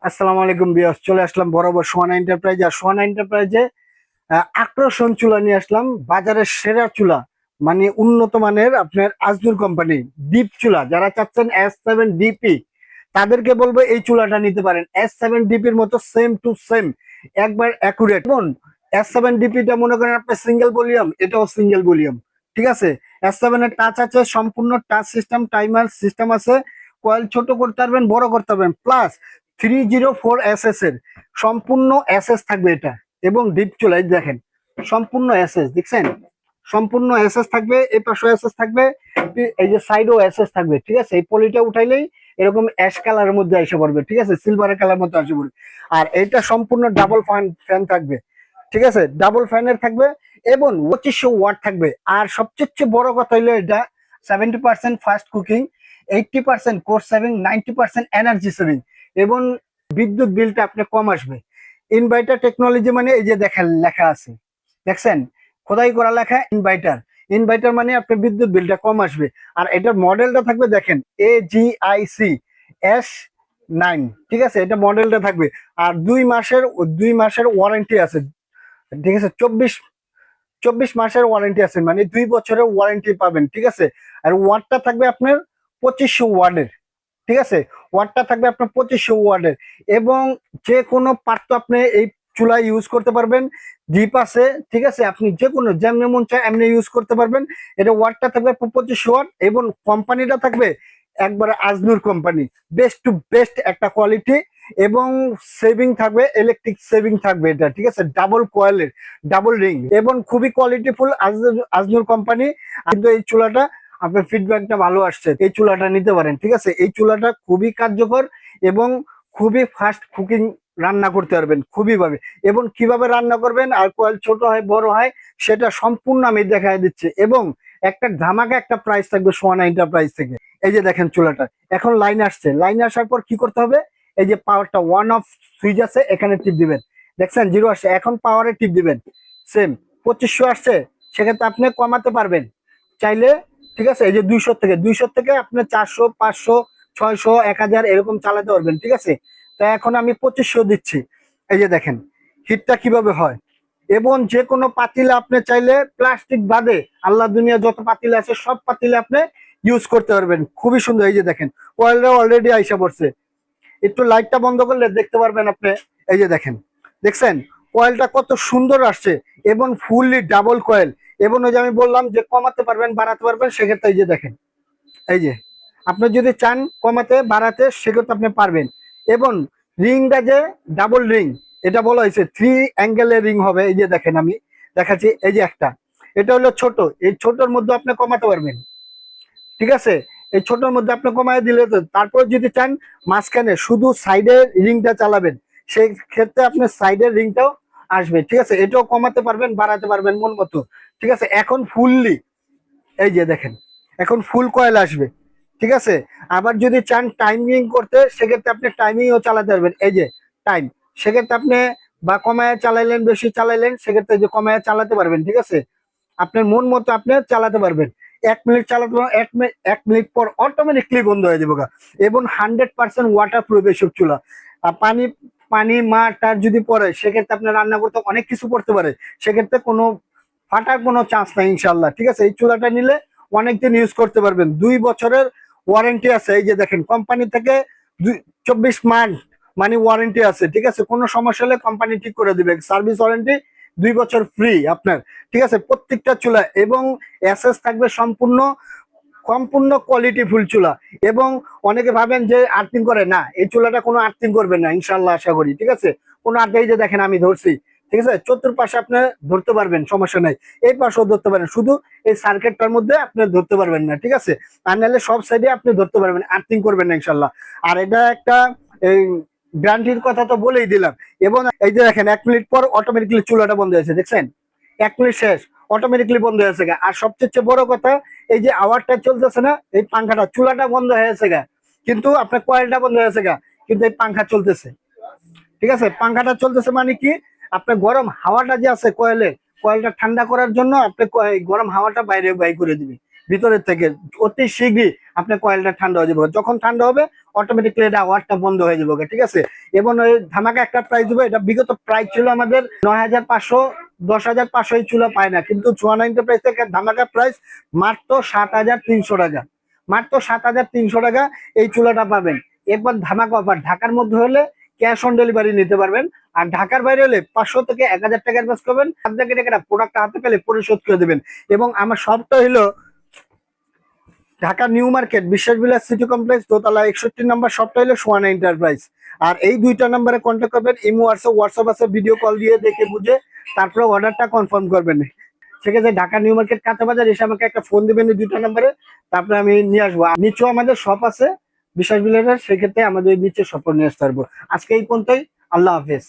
আসসালামু আলাইকুম বিয়াস, চলে আসলাম বরাবর সোহানা এন্টারপ্রাইজ। আর সোহানা এন্টারপ্রাইজে আকর্ষণ চুলা নিয়ে আসলাম, বাজারের সেরা চুলা, মানে উন্নত মানের আপনার আজনুর কোম্পানি ডিপ চুলা। যারা চাচ্ছেন S7 DP, তাদেরকে বলবো এই চুলাটা নিতে পারেন। S7 DPর মতো সেম টু সেম, একবার অ্যাকুরেট। এবং S7 DPটা মনে করেন আপনার সিঙ্গেল ভলিউম, এটাও সিঙ্গেল ভলিউম। ঠিক আছে, S7 এর টাচ আছে, সম্পূর্ণ টাচ সিস্টেম, টাইমার সিস্টেম আছে। কয়েল ছোট করতে পারবেন, বড় করতে পারবেন, প্লাস 304SS এর সম্পূর্ণ এসএস থাকবে এটা। এবং ডিপ চুলাই দেখেন, সম্পূর্ণ এসএস দেখছেন, সম্পূর্ণ এসএস থাকবে, এই পাশেও এসএস থাকবে, এই যে সাইডও এসএস থাকবে। ঠিক আছে, এই পলিটা উঠাইলেই এরকম অ্যাশ কালারের মধ্যে এসে পড়বে। ঠিক আছে, সিলভারের কালার মধ্যে এসে পড়বে। আর এটা সম্পূর্ণ ডাবল ফ্যান থাকবে। ঠিক আছে, ডাবল ফ্যানের থাকবে এবং 2500 ওয়াট থাকবে। আর সবচেয়ে বড় কথা হলো এটা 70% fast cooking, 80% course saving, 90% energy saving, এবং বিদ্যুৎ বিলটা আপনি কম আসবে। ইনভার্টার টেকনোলজি মানে এই যে দেখেন লেখা আছে, দেখছেন খোদাই করা লেখা ইনভার্টার। ইনভার্টার মানে আপনার বিদ্যুৎ বিলটা কম আসবে। আর এটার মডেলটা থাকবে দেখেন AGIC S9। ঠিক আছে, এটা মডেলটা থাকবে। আর 2 মাসের ওয়ারেন্টি আছে। ঠিক আছে, 24 মাসের ওয়ারেন্টি আছে, মানে 2 বছরের ওয়ারেন্টি পাবেন। ঠিক আছে, আর ওয়াটটা থাকবে আপনার 2500 ওয়াটের। ঠিক আছে, ওয়াটটা থাকবে আপনার 2500 ওয়াটের। এবং যে কোনো পাত্র আপনি এই চুলা ইউজ করতে পারবেন, ডিপ আছে। ঠিক আছে, আপনি যে কোনো যেমন মন চায় এমনি ইউজ করতে পারবেন। এটা ওয়াটটা থাকবে 2500 ওয়াট, এবং কোম্পানিটা থাকবে একবারে আজনুর কোম্পানি, বেস্ট টু বেস্ট একটা কোয়ালিটি। এবং সেভিং থাকবে, ইলেকট্রিক সেভিং থাকবে এটা। ঠিক আছে, ডাবল কয়েলের, ডাবল রিং, এবং খুবই কোয়ালিটিফুল আজনুর কোম্পানি। কিন্তু এই চুলাটা আপনার ফিডব্যাকটা ভালো আসছে, এই চুলাটা নিতে পারেন। ঠিক আছে, এই চুলাটা খুবই কার্যকর এবং খুবই ফাস্ট কুকিং, রান্না করতে পারবেন খুবই ভাবে। এবং কিভাবে রান্না করবেন আর কয়েল ছোট হয় বড় হয় সেটা সম্পূর্ণ আমি দেখাই দিচ্ছি। এবং একটা ধামাকা একটা প্রাইস থাকবে সোহানা এন্টারপ্রাইজ থেকে। এই যে দেখেন চুলাটা এখন লাইন আসছে, লাইন আসার পর কি করতে হবে, এই যে পাওয়ারটা ওয়ান অফ সুইচ আছে, এখানে টিপ দিবেন। দেখছেন জিরো আসছে, এখন পাওয়ারে টিপ দিবেন। সেম 2500 আসছে, সেক্ষেত্রে আপনি কমাতে পারবেন চাইলে। ঠিক আছে, এই যে 200 থেকে আপনি 400, 500, 600, 1000 এরকম চালাতে পারবেন। ঠিক আছে, তো এখন আমি 2500 দিচ্ছি। এই যে দেখেন হিটটা কিভাবে হয়। এবং যে কোনো পাতিলে আপনি চাইলে প্লাস্টিক বাদে আল্লাহ দুনিয়া যত পাতিলে আছে সব পাতিলে আপনি ইউজ করতে পারবেন, খুবই সুন্দর। এই যে দেখেন কয়েলটা অলরেডি আইসা পড়ছে, একটু লাইটটা বন্ধ করলে দেখতে পারবেন আপনি। এই যে দেখেন, দেখছেন কয়েলটা কত সুন্দর আসছে, এবং ফুললি ডাবল কয়েল। এবং ওই যে আমি বললাম যে কমাতে পারবেন বাড়াতে পারবেন, সেক্ষেত্রে এই যে দেখেন, এই যে আপনি যদি চান কমাতে বাড়াতে সেক্ষেত্রে আপনি পারবেন। এবং রিংটা যে ডাবল রিং, এটা বলা হয়েছে 3 অ্যাঙ্গেলের রিং হবে। এই যে দেখেন আমি দেখাচ্ছি, এই যে একটা, এটা হলো ছোট, এই ছোটর মধ্যে আপনি কমাতে পারবেন। ঠিক আছে, এই ছোটর মধ্যে আপনি কমায় দিলে তো, তারপর যদি চান মাঝখানে শুধু সাইডের রিংটা চালাবেন, সেই ক্ষেত্রে আপনার সাইডের রিংটাও আসবে। ঠিক আছে, এটাও কমাতে পারবেন বাড়াতে পারবেন মন মতো। ঠিক আছে, এখন ফুললি, এই যে দেখেন এখন ফুল কয়েল আসবে। ঠিক আছে, আবার যদি চান টাইমিং করতে, সেক্ষেত্রে আপনি টাইমিংও চালাতে পারবেন। এই যে টাইম, সেক্ষেত্রে আপনি বা কমায় চালাইলেন, বেশি চালাইলেন, সেক্ষেত্রে যে কমায় চালাতে পারবেন। ঠিক আছে, আপনার মন মতো আপনি চালাতে পারবেন। 1 মিনিট চালাতে পারবেন, 1 মিনিট পর অটোমেটিকলি বন্ধ হয়ে যাবে গা। এবং 100% ওয়াটার প্রুফ এসব চুলা। আর পানি পানি মাটার যদি পড়ে, সেক্ষেত্রে আপনার রান্না করতে অনেক কিছু পড়তে পারে, সেক্ষেত্রে কোনো ফাটার কোনো চান্স নাই ইনশাল্লাহ। ঠিক আছে, এই চুলাটা নিলে অনেকদিন ইউজ করতে পারবেন, 2 বছরের ওয়ারেন্টি আছে। এই যে দেখেন কোম্পানি থেকে 24 মাস মানে ওয়ারেন্টি আছে। ঠিক আছে, কোনো সমস্যা হলে কোম্পানি ঠিক করে দিবে, সার্ভিস ওয়ারেন্টি 2 বছর ফ্রি আপনার। ঠিক আছে, প্রত্যেকটা চুলা। এবং এসএস থাকবে সম্পূর্ণ, সম্পূর্ণ কোয়ালিটি ফুল চুলা। এবং অনেকে ভাবেন যে আর্থিং করে, না এই চুলাটা কোনো আর্থিং করবে না ইনশাল্লাহ, আশা করি। ঠিক আছে, কোনো আর্থিং, এই যে দেখেন আমি ধরছি। ঠিক আছে, চতুর্পাশে আপনি ধরতে পারবেন, সমস্যা নাই। এই পাশেও ধরতে পারেন, শুধু এই সার্কিটটার মধ্যে আপনি ধরতে পারবেন না। ঠিক আছে, আর নাহলে সব সাইডে আপনি ধরতে পারবেন, আর্থিং করবেন না ইনশাল্লাহ। আর এটা একটা এই গ্যারান্টির কথা তো বলেই দিলাম। এবং এই যে দেখেন 1 মিনিট পর অটোমেটিকলি চুলাটা বন্ধ হয়েছে, দেখছেন 1 মিনিট শেষ, অটোমেটিকলি বন্ধ হয়েছে গা। আর সবচেয়ে বড় কথা, এই যে আওয়ারটা চলতেছে না, এই পাংখাটা, চুলাটা বন্ধ হয়েছে গা, কিন্তু আপনার কয়েলটা বন্ধ হয়েছে গা, কিন্তু এই পাংখা চলতেছে। ঠিক আছে, পাংখাটা চলতেছে মানে কি, আপনার গরম হাওয়াটা যে আছে কয়েলে, কয়েলটা ঠান্ডা করার জন্য আপনি গরম হাওয়াটা বাইরে বাই করে দিবে ভিতরের থেকে অতি শীঘ্রই। আপনার কয়েলটা ঠান্ডা হয়ে যাবে। যখন ঠান্ডা হবে অটোমেটিকলি এটা আওয়াজটা বন্ধ হয়ে যাবে, ঠিক আছে। এবং ওই ধামাকা একটা প্রাইস দেবো, এটা বিগত প্রাইস ছিল আমাদের 9,500, 10,500, এই চুলা পায় না, কিন্তু চুয়ানা এন্টারপ্রাইজ থেকে ধামাকা প্রাইস মাত্র 7,300 টাকা, মাত্র 7,300 টাকা এই চুলাটা পাবেন। এরপর ধামাকা অফার, ঢাকার মধ্যে হলে ক্যাশ অন ডেলিভারি নিতে পারবেন, আর ঢাকার বাইরে হলে 500 থেকে 1,000 টাকা অ্যাডভান্স করবেন, আপনাকে টাকা প্রোডাক্ট হাতে পেলে পরিশোধ করে দেবেন। এবং আমার শপটা হলো ঢাকা নিউ মার্কেট, বিশ্বাস বিলাস সিটি কমপ্লেক্স, দোতলা 61 নম্বর, শপটা হলো সোয়ানা এন্টারপ্রাইজ। আর এই দুইটা নম্বরে কন্ট্যাক্ট করবেন, ইমো হোয়াটসঅ্যাপ আছে, ভিডিও কল দিয়ে দেখে বুঝে তারপরে অর্ডারটা কনফার্ম করবেন। সেক্ষেত্রে ঢাকা নিউ মার্কেট কাঁচা বাজার এসে আমাকে একটা ফোন দিবেন এই দুইটা নম্বরে, তারপরে আমি নিয়ে আসবো। আর নিচেও আমাদের শপ আছে বিশ্বাস বিলাসের, সেক্ষেত্রে আমাদের নিচে শপ নিয়ে আসতে পারবো। আজকে এই পর্যন্তই, আল্লাহ হাফেজ।